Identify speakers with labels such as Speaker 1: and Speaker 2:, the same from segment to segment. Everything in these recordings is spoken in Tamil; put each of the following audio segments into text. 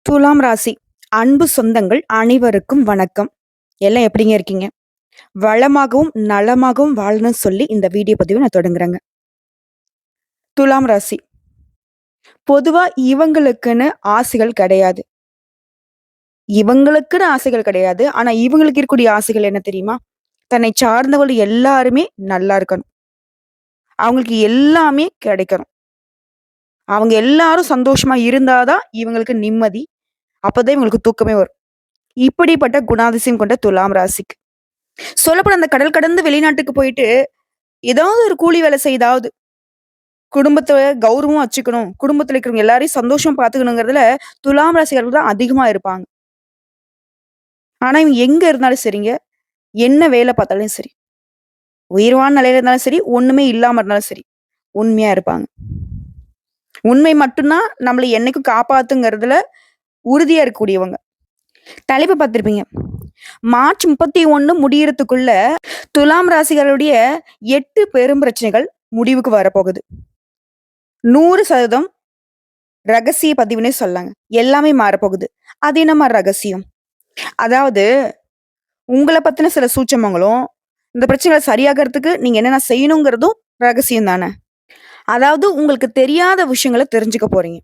Speaker 1: துலாம் ராசி. அன்பு சொந்தங்கள் அனைவருக்கும் வணக்கம். எல்லாம் எப்படிங்க இருக்கீங்க? வளமாகவும், நலமாகவும் வாழணும்னு சொல்லி இந்த வீடியோ பதிவ நான் தொடங்குறேங்க. துலாம் ராசி. பொதுவா இவங்களுக்குன்னு ஆசைகள் கிடையாது. இவங்களுக்குன்னு ஆசைகள் கிடையாது. ஆனா இவங்களுக்கு இருக்கக்கூடிய ஆசைகள் என்ன தெரியுமா? தன்னை சார்ந்தவர்கள் எல்லாருமே நல்லா இருக்கணும். அவங்களுக்கு எல்லாமே கிடைக்கணும். அவங்க எல்லாரும் சந்தோஷமா இருந்தா தான் இவங்களுக்கு நிம்மதி. அப்பதான் இவங்களுக்கு தூக்கமே வரும். இப்படிப்பட்ட குணாதிசயம் கொண்ட துலாம் ராசிக்கு. சொல்லப்போனா அந்த கடல் கடந்து வெளிநாட்டுக்கு போயிட்டு, ஏதாவது ஒரு கூலி வேலை செய்தாவது, குடும்பத்த கௌரவமா வச்சுக்கணும். குடும்பத்துல இருக்கிறவங்க எல்லாரையும் சந்தோஷமா பார்த்துக்கணுங்கிறதுல துலாம் ராசிக்காரர்கள் தான் அதிகமா இருப்பாங்க. ஆனா இவங்க எங்க இருந்தாலும் சரிங்க, என்ன வேலை பார்த்தாலும் சரி, உயர்வான நிலையில இருந்தாலும் சரி, ஒண்ணுமே இல்லாம இருந்தாலும் சரி, உண்மையா இருப்பாங்க. உண்மை மட்டும் தான் நம்மள என்னைக்கும் காப்பாத்துங்கிறதுல உறுதியா இருக்கக்கூடியவங்க. தலைப்பு பார்த்திருப்பீங்க. மார்ச் 31 முடியறதுக்குள்ள துலாம் ராசிகளுடைய 8 பெரும் பிரச்சனைகள் முடிவுக்கு வரப்போகுது. 100% ரகசிய பதிவுன்னே சொல்லலாங்க. எல்லாமே மாறப்போகுது. அது என்ன மாரி ரகசியம்? அதாவது உங்கள பத்தின சில சூட்சமங்களும், இந்த பிரச்சனைகள சரியாகறதுக்கு நீங்க என்னென்ன செய்யணுங்கிறதும் ரகசியம் தானே. அதாவது உங்களுக்கு தெரியாத விஷயங்கள தெரிஞ்சுக்க போறீங்க.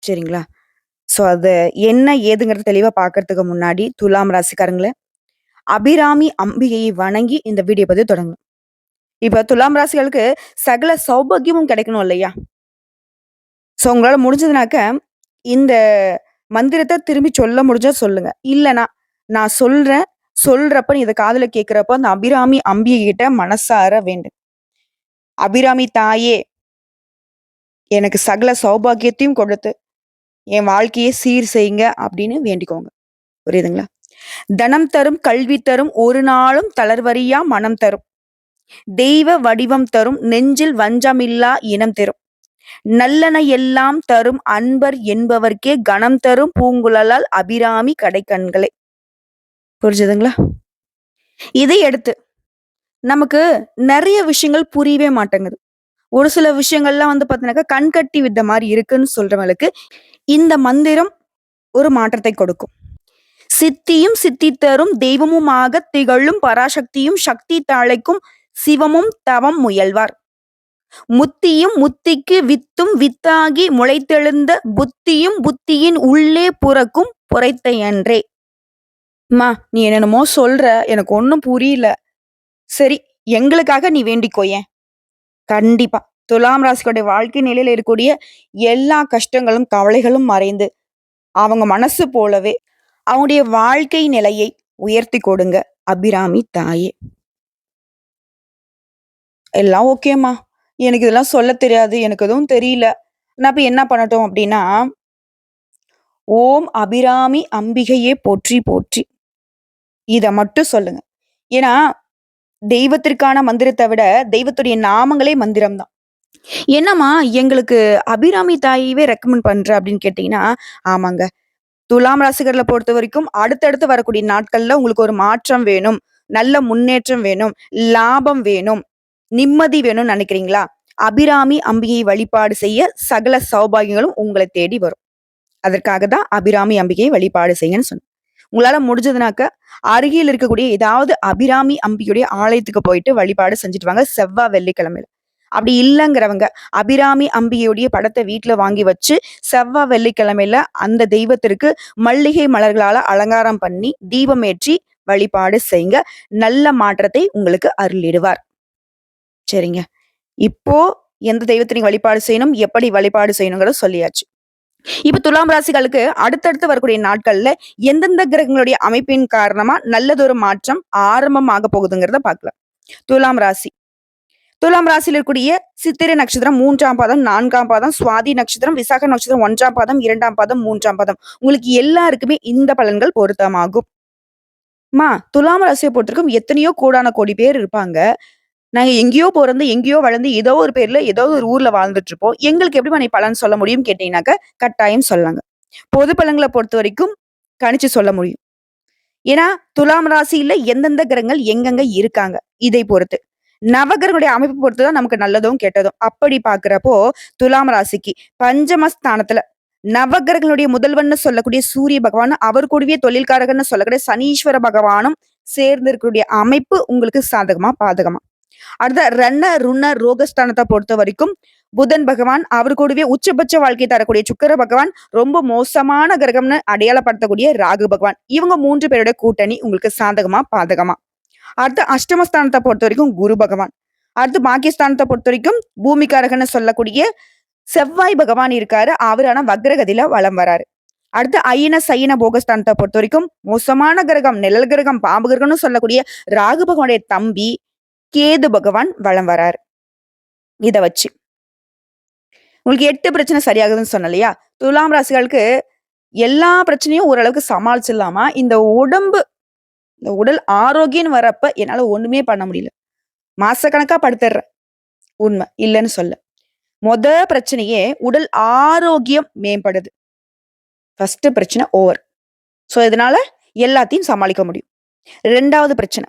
Speaker 1: சரிங்களா? ஸோ அது என்ன ஏதுங்கிறத தெளிவா பார்க்கறதுக்கு முன்னாடி, துலாம் ராசிக்காரங்களே, அபிராமி அம்பிகையை வணங்கி இந்த வீடியோ பதிவு தொடங்கணும். இப்ப துலாம் ராசிகளுக்கு சகல சௌபாக்கியமும் கிடைக்கணும் இல்லையா? ஸோ உங்களால முடிஞ்சதுனாக்க, இந்த மந்திரத்த திரும்பி சொல்ல முடிஞ்சா சொல்லுங்க. இல்லன்னா, நான் சொல்றேன். சொல்றப்ப நீ இத காதுல கேட்கிறப்ப, அந்த அபிராமி அம்பிகை கிட்ட மனசார வேண்டுங்க. அபிராமி தாயே! எனக்கு சகல சௌபாக்கியத்தையும் கொடுத்து, என் வாழ்க்கைய சீர் செய்யுங்க அப்படின்னு வேண்டிக்கோங்க. புரியுதுங்களா? தனம் தரும், கல்வி தரும், ஒரு நாளும் தளர்வறியா மனம் தரும். தெய்வ வடிவம் தரும், நெஞ்சில் வஞ்சமில்லா இனம் தரும். நல்லன எல்லாம் தரும் அன்பர் என்பவர்க்கே கணம் தரும் பூங்குழலால் அபிராமி கடைக்கண்களே. புரிஞ்சுதுங்களா? இதை எடுத்து நமக்கு நெறைய விஷயங்கள் புரியவே மாட்டேங்குது. ஒரு சில விஷயங்கள்லாம் வந்து பார்த்தீங்கன்னாக்கா, கண்கட்டி வித்த மாரி இருக்குன்னு சொல்றவங்களுக்கு, இந்த மந்திரம் ஒரு மாற்றத்தை கொடுக்கும். சித்தியும் சித்தி தரும் தெய்வமுமாகத் திகழும் பராசக்தியும் சக்தி தாளைக்கும் சிவமும் தவம் முயல்வார். முத்தியும் முத்திக்கு வித்தும் வித்தாகி முளைத்தெழுந்த புத்தியும் புத்தியின் உள்ளே புறக்கும் புரைத்தையன்றே. அம்மா, நீ என்னென்னமோ சொல்ற, எனக்கு ஒண்ணும் புரியல. சரி, எங்களுக்காக நீ வேண்டிக்கோயேன். கண்டிப்பா. துலாம் ராசியோட வாழ்க்கை நிலையில இருக்கக்கூடிய எல்லா கஷ்டங்களும், கவலைகளும் மறைந்து, அவங்க மனசு போலவே அவங்களுடைய வாழ்க்கை நிலையை உயர்த்தி கொடுங்க அபிராமி தாயே. எல்லாம் ஓகேம்மா. எனக்கு இதெல்லாம் சொல்லத் தெரியாது. எனக்கு எதுவும் தெரியல. நான் இப்ப என்ன பண்ணட்டும் அப்டின்னா, ஓம் அபிராமி அம்பிகையே போற்றி போற்றி. இத மட்டும் சொல்லுங்க. ஏன்னா, தெய்வத்திற்கான மந்திரத்த விட, தெய்வத்துடைய நாமங்களே மந்திரம் தான். என்னம்மா எங்களுக்கு அபிராமி தாயவே ரெக்கமெண்ட் பண்ற அப்படின்னு கேட்டீங்கன்னா, ஆமாங்க. துலாம் ராசிகர்கள பொறுத்தவரைக்கும் அடுத்தடுத்து வரக்கூடிய நாட்கள்ல உங்களுக்கு ஒரு மாற்றம் வேணும், நல்ல முன்னேற்றம் வேணும், லாபம் வேணும், நிம்மதி வேணும்னு நினைக்கிறீங்களா? அபிராமி அம்பிகையை வழிபாடு செய்ய சகல சௌபாகியங்களும் உங்கள தேடி வரும். அதற்காக தான் அபிராமி அம்பிகையை வழிபாடு செய்யுங்கன்னு சொன்னேன். உங்களால முடிஞ்சதுனாக்க, அருகில் இருக்கக்கூடிய ஏதாவது அபிராமி அம்பிகையுடைய ஆலயத்துக்கு போயிட்டு வழிபாடு செஞ்சுட்டு வாங்க வெள்ளிக்கிழமையில. அப்படி இல்லங்கிறவங்க, அபிராமி அம்பிகையுடைய படத்த வீட்ல வாங்கி வச்சு, வெள்ளிக்கிழமையில அந்த தெய்வத்திற்கு மல்லிகை மலர்களால அலங்காரம் பண்ணி, தீபம் ஏற்றி வழிபாடு செய்யுங்க. நல்ல மாற்றத்தை உங்களுக்கு அருளிடுவார். சரிங்க. இப்போ எந்த தெய்வத்த நீங்க வழிபாடு செய்யணும், எப்படி வழிபாடு செய்யணுங்கிறத சொல்லியாச்சு. இப்ப துலாம் ராசிகளுக்கு அடுத்தடுத்து வரக்கூடிய நாட்கள்ல எந்தெந்த கிரகங்களுடைய அமைப்பின் காரணமா நல்லதொரு மாற்றம் ஆரம்பமாக போகுதுங்கிறத பார்க்கலாம். துலாம் ராசி. துலாம் ராசியில் இருக்கக்கூடிய சித்திரை நட்சத்திரம் 3ஆம் பாதம், 4ஆம் பாதம், சுவாதி நட்சத்திரம், விசாக நட்சத்திரம் 1ஆம் பாதம், 2ஆம் பாதம், 3ஆம் பாதம். உங்களுக்கு எல்லாருக்குமே இந்த பலன்கள் பொருத்தமாகும். துலாம் ராசியை பொறுத்தவரைக்கும் எத்தனையோ கோடான கோடி பேர் இருப்பாங்க. நாங்க எங்கேயோ பொறந்து, எங்கேயோ வளர்ந்து, ஏதோ ஒரு பேர்ல, ஏதோ ஒரு ஊர்ல வாழ்ந்துட்டு இருப்போம். எங்களுக்கு எப்படிம்மா நீ பலன் சொல்ல முடியும்னு கேட்டீங்கன்னாக்க, கட்டாயம் சொல்லலாங்க. பொது பலன்கள பொறுத்தவரைக்கும் கணிச்சு சொல்ல முடியும். ஏன்னா, துலாம் ராசியில எந்தெந்த கிரகங்கள் எங்கெங்க இருக்காங்க, இதை பொறுத்து. நவகிரகங்களுடைய அமைப்பு பொறுத்து தான் நமக்கு நல்லதும், கெட்டதும். அப்படி பார்க்கிறப்போ, துலாம் ராசிக்கு பஞ்சமஸ்தானத்துல நவகிரகங்களுடைய முதல்வன்னு சொல்லக்கூடிய சூரிய பகவான், அவர் கூடவே தொழில்காரகன்னு சொல்லக்கூடிய சனீஸ்வர பகவானும் சேர்ந்து இருக்கக்கூடிய அமைப்பு உங்களுக்கு சாதகமா, பாதகமா? அடுத்த ரண, ருண, ரோகஸ்தானத்த பொறுத்தவரைக்கும் புதன் பகவான், அவர் கூடவே உச்சபட்ச வாழ்க்கை தரக்கூடிய சுக்கிர பகவான், ரொம்ப மோசமான கிரகம்னு அடையாளப்படுத்தக்கூடிய ராகு பகவான். இவங்க 3 பேரோட கூட்டணி உங்களுக்கு சாதகமா, பாதகமா? அடுத்து அஷ்டமஸ்தானத்த பொறுத்தவரைக்கும் குரு பகவான். அடுத்து பாக்கியஸ்தானத்த பொறுத்தவரைக்கும் பூமிகாரகன்னு சொல்லக்கூடிய செவ்வாய் பகவான் இருக்காரு. அவரு ஆனா வக்ரகதியில வலம் வராரு. அடுத்து அயன, சயன, போகஸ்தானத்த பொறுத்தவரைக்கும் மோசமான கிரகம், நிழல் கிரகம், பாம்பு கிரகம்னு சொல்லக்கூடிய ராகு பகவானுடைய தம்பி கேது பகவான் வலம் வராரு. இத வச்சு உங்களுக்கு 8 பிரச்சனை சரியாகுதுன்னு சொன்னேன் இல்லையா? துலாம் ராசிகளுக்கு எல்லா பிரச்சனையும் ஓரளவுக்கு சமாளிச்சிடலாமா? இந்த உடல் ஆரோக்கியம்னு வரப்ப என்னால ஒண்ணுமே பண்ண முடியல. மாசக்கணக்கா படுத்துடுறேன். உண்மை. இல்லன்னு சொல்ல. மொத பிரச்சனையே உடல் ஆரோக்கியம் மேம்படுது. ஃபர்ஸ்ட் பிரச்சனை ஓவர். சோ இதனால எல்லாத்தையும் சமாளிக்க முடியும். 2வது பிரச்சனை.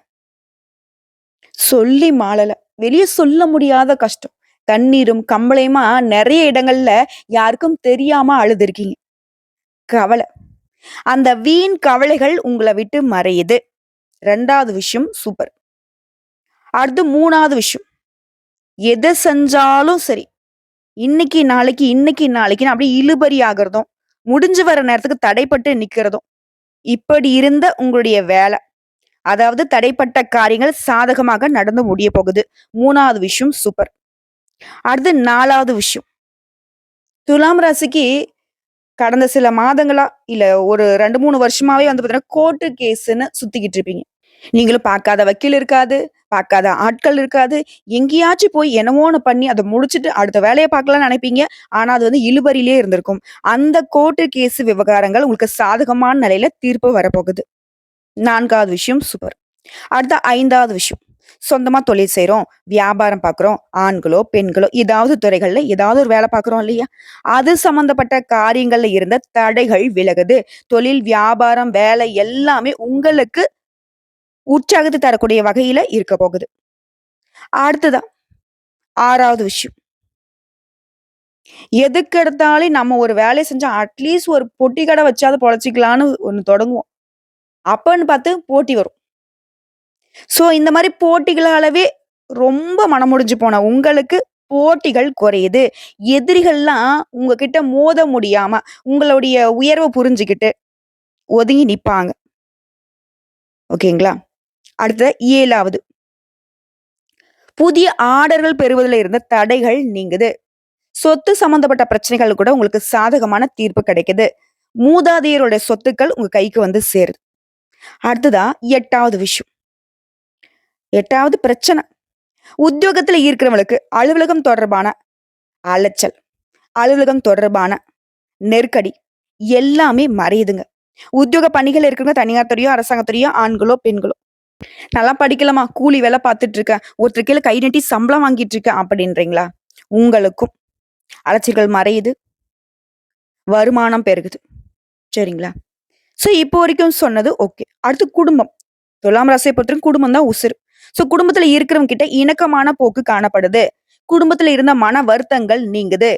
Speaker 1: சொல்லி மாளல. வெளிய சொல்ல முடியாத கஷ்டம். கண்ணீரும், கம்பளையுமா நெறைய இடங்கள்ல யாருக்கும் தெரியாம அழுதுருக்கீங்க. கவலை. அந்த வீண் கவலைகள் உங்கள விட்டு மறையுது. 2வது விஷயம் சூப்பர். அடுத்து 3வது விஷயம். எத செஞ்சாலும் சரி. இன்னைக்கு நாளைக்குன்னு அப்படியே இழுபறி ஆகுறதும், முடிஞ்சு வர நேரத்துக்கு தடைப்பட்டு நிக்கிறதும். இப்படி இருந்த உங்களுடைய வேலை, அதாவது தடைப்பட்ட காரியங்கள் சாதகமாக நடந்து முடிய போகுது. 3வது விஷயம் சூப்பர். அடுத்து 4வது விஷயம். துலாம் ராசிக்கு கடந்த சில மாதங்களா, இல்ல ஒரு 2, 3 வருஷமாவே வந்து பார்த்தீங்கன்னா, கோர்ட்டு கேஸ்ன்னு சுத்திக்கிட்டு இருப்பீங்க. நீங்களும் பார்க்காத வக்கீல் இருக்காது, பார்க்காத ஆட்கள் இருக்காது. எங்கேயாச்சும் போய் என்னமோ ஒண்ணு பண்ணி அத முடிச்சுட்டு அடுத்த வேலைய பார்க்கலாம்னு நினைப்பீங்க. ஆனா அது வந்து இழுபறியிலே இருந்திருக்கும். அந்த கோர்ட்டு கேஸ் விவகாரங்கள் உங்களுக்கு சாதகமான நிலையில தீர்ப்பு வரப்போகுது. 4வது விஷயம் சூப்பர். அடுத்த 5வது விஷயம். சொந்தமா தொழில் செய்றோம், வியாபாரம் பார்க்குறோம். ஆண்களோ, பெண்களோ ஏதாவது துறைகள்ல ஏதாவது ஒரு வேலை பார்க்குறோம் இல்லையா? அது சம்பந்தப்பட்ட காரியங்கள்ல இருந்த தடைகள் விலகுது. தொழில், வியாபாரம், வேலை எல்லாமே உங்களுக்கு உற்சாகத்தை தரக்கூடிய வகையில இருக்க போகுது. அடுத்ததா 6வது விஷயம். எதுக்கெடுத்தாலும் நம்ம ஒரு வேலைய செஞ்சா அட்லீஸ்ட் ஒரு பொட்டி கடை வச்சாவது பொழச்சுக்கலான்னு ஒண்ணு தொடங்குவோம். அப்பன்னு பார்த்து போட்டி வரும். சோ இந்த மாரி போட்டிகளாலவே ரொம்ப மனமுடிஞ்சு போன உங்களுக்கு போட்டிகள் குறையுது. எதிரிகள்லாம் உங்ககிட்ட மோத முடியாம, உங்களுடைய உயர்வ புரிஞ்சுகிட்டு ஒதுங்கி நிப்பாங்க. ஓகேங்களா? அடுத்தது 7வது. புதிய ஆர்டர்கள் பெறுவதில இருந்த தடைகள் நீங்குது. சொத்து சம்பந்தப்பட்ட பிரச்சனைகள் கூட உங்களுக்கு சாதகமான தீர்ப்பு கிடைக்குது. மூதாதையருடைய சொத்துக்கள் உங்க கைக்கு வந்து சேருது. அடுத்ததா 8வது விஷயம். 8வது பிரச்சனை. உத்தியோகத்துல இருக்கிறவங்களுக்கு அலுவலகம் தொடர்பான அலைச்சல், அலுவலகம் தொடர்பான நெருக்கடி எல்லாமே மறையுதுங்க. உத்தியோக பணிகள் இருக்கிறவங்க தனியார் துறையோ, அரசாங்க துறையோ, ஆண்களோ, பெண்களோ. நல்லா படிக்கலாமா? கூலி வேலை பார்த்துட்டு இருக்கேன். ஒருத்தர் கீழ கை நீட்டி சம்பளம் வாங்கிட்டு இருக்கேன் அப்படின்றீங்களா? உங்களுக்கும் அலைச்சல்கள் மறையுது. வருமானம் பெருகுது. சரிங்களா? சோ இப்போ வரைக்கும் சொன்னது ஓகே. அடுத்து குடும்பம். துலாம் ராசியை பொறுத்தவரைக்கும் குடும்பம் தான் உசுரு. சோ குடும்பத்துல இருக்கிறவங்க கிட்ட இணக்கமான போக்கு காணப்படுது. குடும்பத்துல இருந்த மன வருத்தங்கள் நீங்குது.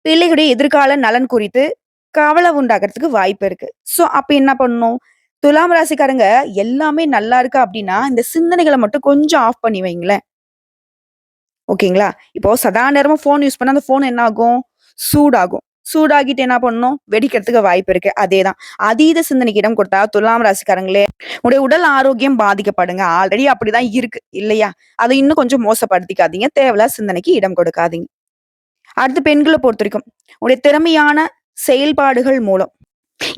Speaker 1: பிள்ளைகளுடைய எதிர்கால நலன் குறித்து கவலை உண்டாகிறதுக்கு வாய்ப்பு இருக்கு. சோ அப்ப என்ன பண்ணணும்? துலாம் ராசிக்காரங்க எல்லாமே நல்லா இருக்கு அப்படின்னா, இந்த சிந்தனைகள மட்டும் கொஞ்சம் ஆஃப் பண்ணி வைங்களேன். ஓகேங்களா? இப்போ சதா நேரமும் ஃபோன் யூஸ் பண்ணா அந்த ஃபோன் என்ன ஆகும்? சூடாகும். சூடாகிட்டு என்ன பண்ணணும்? வெடிக்கிறதுக்கு வாய்ப்பு இருக்கு. அதேதான். அதீத சிந்தனைக்கு இடம் கொடுத்தா துலாம் ராசிக்காரங்களே, உங்களுடைய உடல் ஆரோக்கியம் பாதிக்கப்படுங்க. ஆல்ரெடி அப்படிதான் இருக்கு. இல்லையா? அத இன்னும் கொஞ்சம் மோசப்படுத்திக்காதீங்க. தேவையில்லாத சிந்தனைக்கு இடம் கொடுக்காதீங்க. அடுத்து பெண்கள பொறுத்தவரைக்கும், உங்களுடைய திறமையான செயல்பாடுகள் மூலம்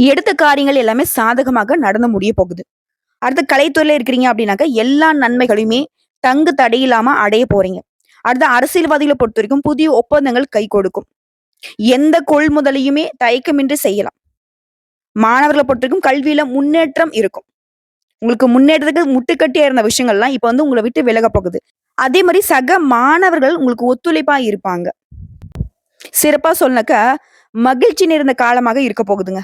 Speaker 1: எடுத்த காரியங்கள் எல்லாமே சாதகமாக நடந்து முடிய போகுது. அடுத்து கலைத்துறையில இருக்கிறீங்க அப்படின்னாக்க எல்லா நன்மைகளையுமே தங்கு தடையில்லாம அடைய போறீங்க. அடுத்து அரசியல்வாதிகளை பொறுத்தவரைக்கும் புதிய ஒப்பந்தங்கள் கை கொடுக்கும். எந்த கொள்முதலையுமே தயக்கமின்றி செய்யலாம். மாணவர்களை பொறுத்தவரைக்கும் கல்வியில முன்னேற்றம் இருக்கும். உங்களுக்கு முன்னேற்றத்துக்கு முட்டுக்கட்டியா இருந்த விஷயங்கள்லாம் இப்ப வந்து உங்களை விட்டு விலக போகுது. அதே மாதிரி சக மாணவர்கள் உங்களுக்கு ஒத்துழைப்பா இருப்பாங்க. சிறப்பா சொன்னக்க மகிழ்ச்சி நிறைந்த காலமாக இருக்க போகுதுங்க.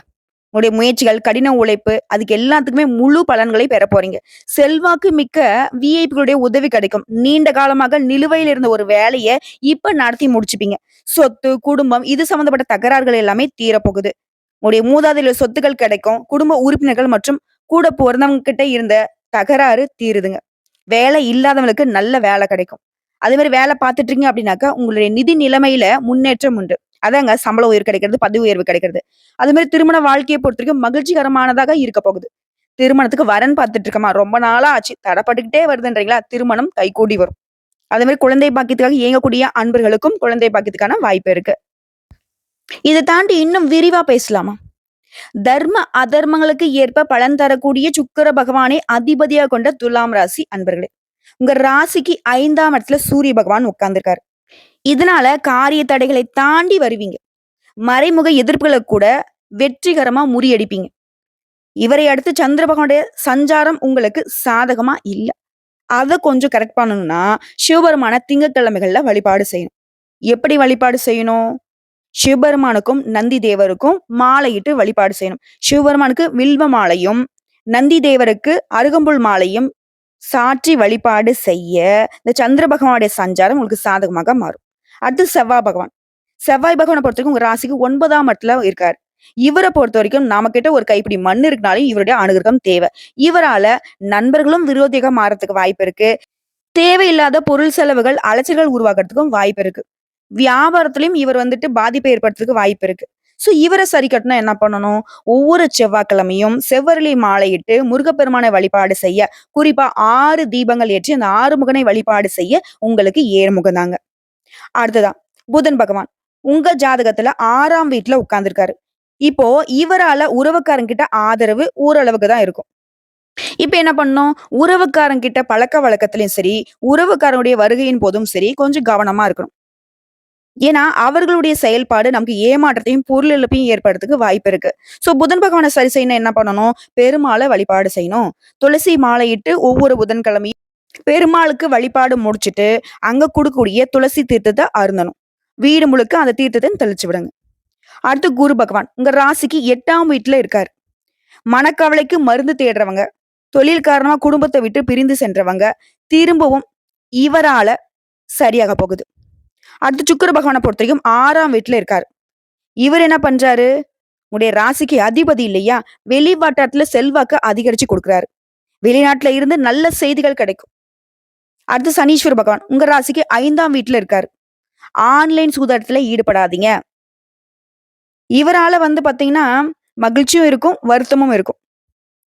Speaker 1: உங்களுடைய முயற்சிகள், கடின உழைப்பு அதுக்கு எல்லாத்துக்குமே முழு பலன்களை பெறப் போறீங்க. செல்வாக்கு மிக்க விஐபிகளுடைய உதவி கிடைக்கும். நீண்ட காலமாக நிலுவையில் இருந்த ஒரு வேலைய இப்ப நடத்தி முடிச்சுப்பீங்க. சொத்து, குடும்பம் இது சம்மந்தப்பட்ட தகராறுகள் எல்லாமே தீரப்போகுது. உங்களுடைய மூதாதையர் சொத்துக்கள் கிடைக்கும். குடும்ப உறுப்பினர்கள் மற்றும் கூட பொறந்தவங்க கிட்ட இருந்த தகராறு தீருதுங்க. வேலை இல்லாதவங்களுக்கு நல்ல வேலை கிடைக்கும். அதே மாரி வேலை பார்த்துட்டு இருக்கீங்க அப்படின்னாக்கா, உங்களுடைய நிதி நிலைமையில முன்னேற்றம் உண்டு. அதாங்க சம்பள உயர்வு கிடைக்கிறது, பதவி உயர்வு கிடைக்கிறது. அது மாரி திருமண வாழ்க்கைய பொறுத்தவரைக்கும் மகிழ்ச்சிகரமானதாக இருக்க போகுது. திருமணத்துக்கு வரன் பார்த்துட்டு இருக்கமா, ரொம்ப நாளா ஆச்சு. தடப்பட்டுக்கிட்டே வருதுன்றீங்களா? திருமணம் கைகூடி வரும். அதே மாரி குழந்தை பாக்கியத்துக்காக ஏங்கக்கூடிய அன்பர்களுக்கும் குழந்தை பாக்கியத்துக்கான வாய்ப்பு இருக்கு. இத தாண்டி இன்னும் விரிவா பேசலாமா? தர்ம, அதர்மங்களுக்கு ஏற்ப பலன் தரக்கூடிய சுக்கிர பகவானை அதிபதியா கொண்ட துலாம் ராசி அன்பர்களே. உங்க ராசிக்கு 5ஆம் இடத்துல சூரிய பகவான் உட்கார்ந்திருக்காரு. இதனால காரிய தடைகளை தாண்டி வருவீங்க. மறைமுக எதிர்ப்புகள கூட வெற்றிகரமா முறியடிப்பீங்க. இவரை அடுத்து சந்திர பகவானுடைய சஞ்சாரம் உங்களுக்கு சாதகமா இல்ல. அத கொஞ்சம் கரெக்ட் பண்ணணும்னா, சிவபெருமான திங்கட்கிழமைகள்ல வழிபாடு செய்யணும். எப்படி வழிபாடு செய்யணும்? சிவபெருமானுக்கும், நந்தி தேவருக்கும் மாலையிட்டு வழிபாடு செய்யணும். சிவபெருமானுக்கு வில்வ மாலையும், நந்தி தேவருக்கு அருகம்புல் மாலையும் சாற்றி வழிபாடு செய்ய, இந்த சந்திர பகவானுடைய சஞ்சாரம் உங்களுக்கு சாதகமாக மாறும். அடுத்து செவ்வாய் பகவான். செவ்வாய் பகவான பொறுத்தவரைக்கும் உங்க ராசிக்கு 9ஆம் இடத்துல இருக்காரு. இவர பொறுத்தவரைக்கும் நம்மகிட்ட ஒரு கைப்பிடி மண் இருக்குனாலும் இவருடைய அனுகிரகம் தேவை. இவரால நண்பர்களும் விரோதியா மாறதுக்கு வாய்ப்பு இருக்கு. தேவையில்லாத பொருள் செலவுகள், அலைச்சல்கள் உருவாக்குறதுக்கும் வாய்ப்பு இருக்கு. வியாபாரத்திலயும் இவர் வந்துட்டு பாதிப்பை ஏற்படுத்துறதுக்கு வாய்ப்பு இருக்கு. சோ இவர சரி கட்டணும்னா என்ன பண்ணணும்? ஒவ்வொரு செவ்வாய்க்கிழமையும் செவ்வரளி மாலையிட்டு முருகப்பெருமானை வழிபாடு செய்ய, குறிப்பா 6 தீபங்கள் ஏற்றி அந்த ஆறுமுகனை வழிபாடு செய்ய உங்களுக்கு ஏறுமுகம் தாங்க. அடுத்ததா புதன் பகவான். உங்க ஜாதகத்துல 6ஆம் வீட்ல உட்கார்ந்திருக்காரு. இப்போ இவரால உறவுக்காரங்கிட்ட ஆதரவு ஓரளவுக்கு தான் இருக்கும். இப்ப என்ன பண்ணணும்? உறவுக்காரங்கிட்ட பழக்கவழக்கத்திலயும் சரி, உறவுக்காரனுடைய வருகையின் போதும் சரி, கொஞ்சம் கவனமா இருக்கணும். ஏன்னா, அவர்களுடைய செயல்பாடு நமக்கு ஏமாற்றத்தையும், பொருள் இழப்பையும் ஏற்படுறதுக்கு வாய்ப்பு இருக்கு. சோ புதன் பகவான சரி செய்யணும்னா என்ன பண்ணணும்? பெருமாள வழிபாடு செய்யணும். துளசி மாலையிட்டு ஒவ்வொரு புதன்கிழமையும் பெருமாளுக்கு வழிபாடு முடிச்சுட்டு, அங்க குடுக்கக்கூடிய துளசி தீர்த்தத்த அருந்தணும். வீடு முழுக்க அந்த தீர்த்தத்த தெளிச்சு விடுங்க. அடுத்து குரு பகவான். உங்க ராசிக்கு 8ஆம் வீட்ல இருக்காரு. மனக்கவலைக்கு மருந்து தேடுறவங்க, தொழில் காரணமா குடும்பத்த விட்டு பிரிந்து சென்றவங்க, திரும்பவும் இவரால சரியாக போகுது. அடுத்து சுக்கிர பகவான பொறுத்தவரைக்கும் 6ஆம் வீட்ல இருக்காரு. இவர் என்ன பண்றாரு? உங்களுடைய ராசிக்கு அதிபதி இல்லையா? வெளி வட்டாரத்துல செல்வாக்க அதிகரிச்சு குடுக்குறாரு. வெளிநாட்டுல இருந்து நல்ல செய்திகள் கிடைக்கும். அடுத்து சனீஸ்வர பகவான். உங்க ராசிக்கு 5ஆம் வீட்ல இருக்காரு. ஆன்லைன் சூதாட்டத்துல ஈடுபடாதீங்க. இவரால வந்து பாத்தீங்கன்னா, மகிழ்ச்சியும் இருக்கும், வருத்தமும் இருக்கும்.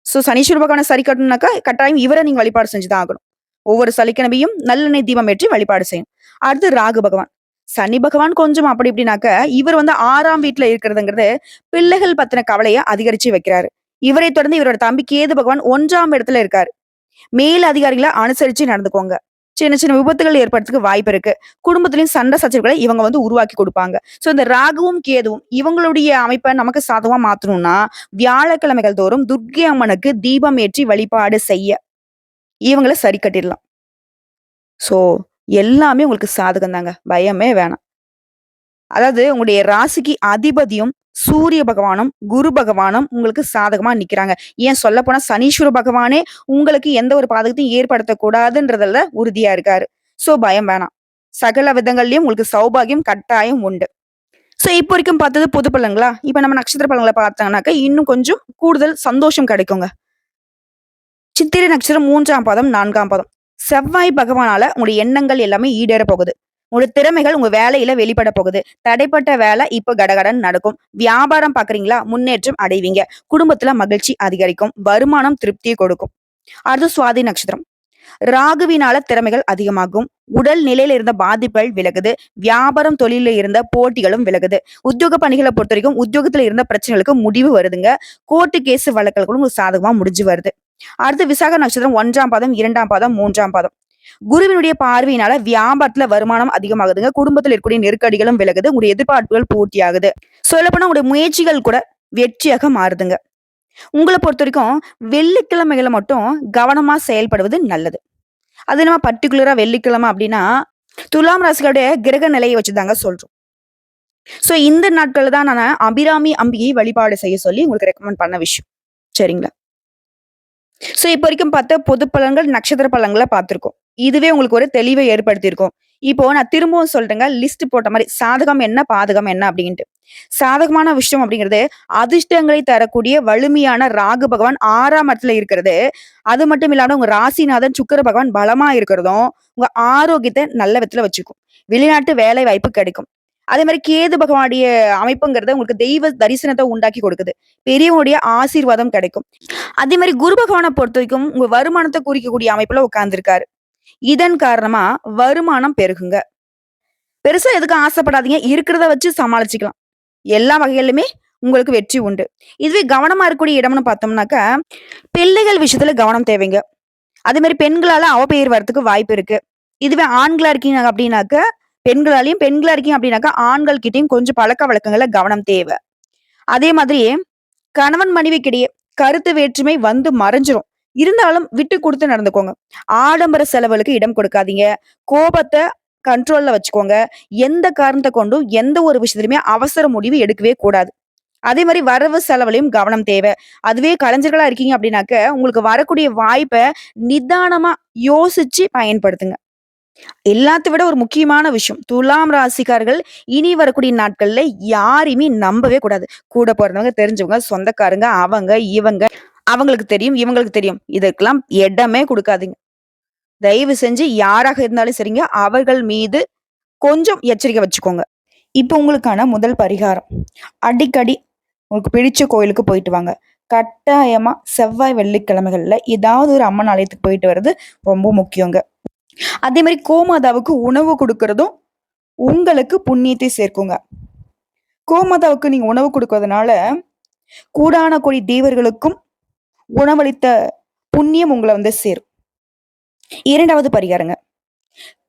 Speaker 1: சோ சனீஸ்வர பகவான சரி கட்டணும்னாக்கா, கட்டாயம் இவர நீங்க வழிபாடு செஞ்சு தான் ஆகணும். ஒவ்வொரு சனிக்கிழமையும் நல்லெண்ணெய் தீபம் ஏற்றி வழிபாடு செய்யணும். அடுத்து ராகு பகவான். சனி பகவான் கொஞ்சம் அப்படி இப்படினாக்க, இவர் வந்து 6ஆம் வீட்ல இருக்கிறதுங்கிறது, பிள்ளைகள் பத்தின கவலைய அதிகரிச்சு வைக்கிறாரு. இவரை தொடர்ந்து இவரோட தம்பி கேது பகவான் 1ஆம் இடத்துல இருக்காரு. மேல் அதிகாரிகள அனுசரிச்சு நடந்துக்கோங்க. சின்ன சின்ன விபத்துகள் ஏற்படுறதுக்கு வாய்ப்பு இருக்கு. குடும்பத்திலயும் சண்டை சச்சரவுகளை இவங்க வந்து உருவாக்கி குடுப்பாங்க. சோ இந்த ராகுவும், கேதுவும் இவங்களுடைய அமைப்ப நமக்கு சாதகமா மாத்தணும்னா, வியாழக்கிழமைகள் தோறும் துர்க்கை அம்மனுக்கு தீபம் ஏற்றி வழிபாடு செய்ய, இவங்கள சரி கட்டிடலாம். சோ எல்லாமே உங்களுக்கு சாதகம் தாங்க. பயமே வேணாம். அதாவது உங்களுடைய ராசிக்கு அதிபதியும், சூரிய பகவானும், குரு பகவானும் உங்களுக்கு சாதகமா நிக்கிறாங்க. ஏன் சொல்லப்போனா சனீஸ்வர பகவானே உங்களுக்கு எந்த ஒரு பாதகத்தையும் ஏற்படுத்தக் கூடாதுன்றதுல உறுதியா இருக்காரு. சோ பயம் வேணாம். சகல விதங்கள்லயும் உங்களுக்கு சௌபாகியம் கட்டாயம் உண்டு. சோ இப்ப வரைக்கும் பார்த்தது பொது பலன்களா? இப்ப நம்ம நட்சத்திர பலன்கள பார்த்தோம்னாக்க, இன்னும் கொஞ்சம் கூடுதல் சந்தோஷம் கிடைக்குங்க. சித்திரை நட்சத்திரம் 3ஆம் பாதம், 4ஆம் பாதம். செவ்வாய் பகவானால உங்களுடைய எண்ணங்கள் எல்லாமே ஈடேற போகுது. உங்களுடைய திறமைகள் உங்க வேலையில வெளிப்பட போகுது. தடைப்பட்ட வேலை இப்ப கடகடன்னு நடக்கும். வியாபாரம் பார்க்குறீங்களா? முன்னேற்றம் அடைவீங்க. குடும்பத்துல மகிழ்ச்சி அதிகரிக்கும். வருமானம் திருப்தியை கொடுக்கும். அடுத்து சுவாதி நட்சத்திரம். ராகுவினால திறமைகள் அதிகமாகும். உடல் நிலையில இருந்த பாதிப்புகள் விலகுது. வியாபாரம், தொழில இருந்த போட்டிகளும் விலகுது. உத்தியோக பணிகளை பொறுத்தவரைக்கும் உத்தியோகத்துல இருந்த பிரச்சனைகளுக்கு முடிவு வருதுங்க. கோர்ட்டு கேஸ் வழக்குகளும் உங்களுக்கு சாதகமா முடிஞ்சு வருது. அடுத்து விசாக நட்சத்திரம் 1ஆம் பாதம், 2ஆம் பாதம், 3ஆம் பாதம். குருவினுடைய பார்வையினால வியாபாரத்துல வருமானம் அதிகமாகுதுங்க. குடும்பத்தில் இருக்கக்கூடிய நெருக்கடிகளும் விலகுது. உங்களுடைய எதிர்பார்ப்புகள் பூர்த்தியாகுது. சொல்லப்போனா உங்களுடைய முயற்சிகள் கூட வெற்றியாக மாறுதுங்க. உங்கள பொறுத்தவரைக்கும் வெள்ளிக்கிழமைகள்ல மட்டும் கவனமா செயல்படுவது நல்லது. அது நம்ம பர்ட்டிகுலரா வெள்ளிக்கிழமை அப்படின்னா, துலாம் ராசிகளுடைய கிரக நிலையை வச்சுதாங்க சொல்றோம். ஸோ இந்த நாட்கள்ல தான் நான் அபிராமி அம்பிகை வழிபாடு செய்ய சொல்லி உங்களுக்கு ரெக்கமெண்ட் பண்ண விஷயம். சரிங்களா? ஸோ இப்போ வரைக்கும் பார்த்த பொது பலன்கள், நட்சத்திர பலன்கள பார்த்திருக்கோம். இதுவே உங்களுக்கு ஒரு தெளிவை ஏற்படுத்தியிருக்கும். இப்போ நான் திரும்பவும் சொல்றேங்க, லிஸ்ட் போட்ட மாரி சாதகம் என்ன, பாதகம் என்ன அப்டின்ட்டு. சாதகமான விஷயம் அப்படிங்கிறது, அதிர்ஷ்டங்களை தரக்கூடிய வலிமையான ராகு பகவான் 6ஆம் இடத்துல இருக்கிறது. அது மட்டும் இல்லாம உங்க ராசிநாதன் சுக்கிர பகவான் பலமா இருக்கிறதும், உங்க ஆரோக்கியத்த நல்ல விதத்துல வச்சுக்கும். வெளிநாட்டு வேலை வாய்ப்பு கிடைக்கும். அதே மாரி கேது பகவானுடைய அமைப்புங்கிறது உங்களுக்கு தெய்வ தரிசனத்த உண்டாக்கி கொடுக்குது. பெரியவங்களுடைய ஆசீர்வாதம் கிடைக்கும். அதே மாரி குரு பகவான பொறுத்தவரைக்கும் உங்க வருமானத்த குறிக்கக்கூடிய அமைப்புல உட்கார்ந்திருக்காரு. இதன் காரணமா வருமானம் பெருகுங்க. பெருசா எதுக்கும் ஆசைப்படாதீங்க. இருக்கிறத வச்சு சமாளிச்சுக்கலாம். எல்லா வகையிலுமே உங்களுக்கு வெற்றி உண்டு. இதுவே கவனமா இருக்கக்கூடிய இடம்னு பார்த்தோம்னாக்கா, பிள்ளைகள் விஷயத்துல கவனம் தேவைங்க. அதே மாரி பெண்களால அவப்பெயர் வரதுக்கு வாய்ப்பு இருக்கு. இதுவே ஆண்களா இருக்கீங்க அப்படின்னாக்க, பெண்களாலயும் பெண்களா இருக்கீங்க அப்படின்னாக்கா, ஆண்கள் கிட்டயும் கொஞ்சம் பழக்கவழக்கங்கள்ல கவனம் தேவை. அதே மாதிரி கணவன் மனைவிக்கிடையே கருத்து வேற்றுமை வந்து மறைஞ்சிரும். இருந்தாலும் விட்டு குடுத்து நடந்துக்கோங்க. ஆடம்பர செலவுகளுக்கு இடம் கொடுக்காதீங்க. கோபத்த கண்ட்ரோல்ல வச்சுக்கோங்க. எந்த காரணத்த கொண்டும் எந்த ஒரு விஷயத்திலுமே அவசர முடிவு எடுக்கவே கூடாது. அதே மாரி வரவு செலவுலயும் கவனம் தேவை. அதுவே கலைஞர்களா இருக்கீங்க அப்படின்னாக்க, உங்களுக்கு வரக்கூடிய வாய்ப்ப நிதானமா யோசிச்சு பயன்படுத்துங்க. எல்லாத்த விட ஒரு முக்கியமான விஷயம். துலாம் ராசிக்காரர்கள் இனி வரக்கூடிய நாட்கள்ல யாரையுமே நம்பவே கூடாது. கூட பொறந்தவங்க, தெரிஞ்சவங்க, சொந்தக்காரங்க, அவங்க, இவங்க, அவங்களுக்கு தெரியும், இவங்களுக்கு தெரியும். இதுக்கெல்லாம் இடமே குடுக்காதீங்க. தயவு செஞ்சு யாராக இருந்தாலும் சரிங்க, அவர்கள் மீது கொஞ்சம் எச்சரிக்கை வச்சுக்கோங்க. இப்போ உங்களுக்கான முதல் பரிகாரம். அடிக்கடி உங்களுக்கு பிடிச்ச கோயிலுக்கு போயிட்டு வாங்க. கட்டாயமா செவ்வாய், வெள்ளிக்கிழமைகள்ல ஏதாவது ஒரு அம்மன் ஆலயத்துக்கு போயிட்டு வர்றது ரொம்ப முக்கியங்க. அதே மாரி கோமாதாவுக்கு உணவு குடுக்குறதும் உங்களுக்கு புண்ணியத்தை சேர்க்குங்க. கோமாதாவுக்கு நீங்க உணவு குடுக்கறதுனால, கோடான கோடி தேவர்களுக்கும் உணவளித்த புண்ணியம் உங்கள வந்து சேரும். 2வது பரிகாரங்க.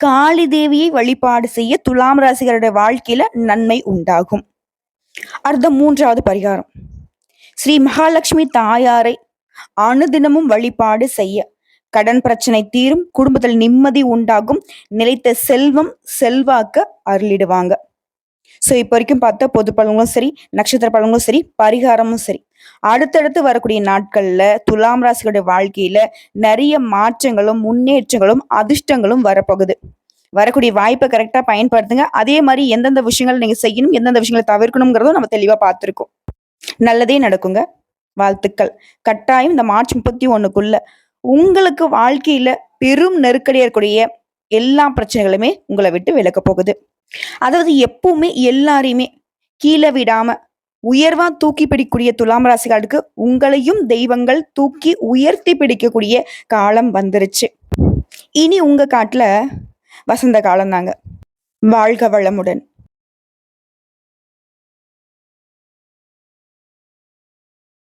Speaker 1: காளி தேவியை வழிபாடு செய்ய துலாம் ராசிகளுடைய வாழ்க்கையில நன்மை உண்டாகும். அடுத்த 3வது பரிகாரம். ஸ்ரீ மகாலட்சுமி தாயாரை அனுதினமும் வழிபாடு செய்ய கடன் பிரச்சனை தீரும், குடும்பத்தில் நிம்மதி உண்டாகும், நிலைத்த செல்வம் செல்வாக்க அருளிடுவாங்க. ஸோ இப்போ வரைக்கும் பார்த்த பொது பலன்களும் சரி, நட்சத்திர பலன்களும் சரி, பரிகாரமும் சரி. அடுத்தடுத்து வரக்கூடிய நாட்கள்ல துலாம் ராசிகளுடைய வாழ்க்கையில நிறைய மாற்றங்களும், முன்னேற்றங்களும், அதிர்ஷ்டங்களும் வரப்போகுது. வரக்கூடிய வாய்ப்பை கரெக்டா பயன்படுத்துங்க. அதே மாரி எந்தெந்த விஷயங்கள் நீங்க செய்யணும், எந்தெந்த விஷயங்கள தவிர்க்கணும்ங்கிறதும் நம்ம தெளிவா பார்த்திருக்கோம். நல்லதே நடக்குங்க. வாழ்த்துக்கள். கட்டாயம் இந்த மார்ச் 31க்குள்ள உங்களுக்கு வாழ்க்கையில பெரும் நெருக்கடியா இருக்கக்கூடிய எல்லா பிரச்சனைகளுமே உங்கள விட்டு விலகப் போகுது. அதாவது எப்பவுமே எல்லாரையுமே கீழ விடாம உயர்வா தூக்கி பிடிக்கக்கூடிய துலாம் ராசிகளுக்கு உங்களையும் தெய்வங்கள் தூக்கி உயர்த்தி பிடிக்கக்கூடிய காலம் வந்துருச்சு. இனி உங்க காட்டுல வசந்த காலம் தாங்க. வாழ்க வளமுடன்.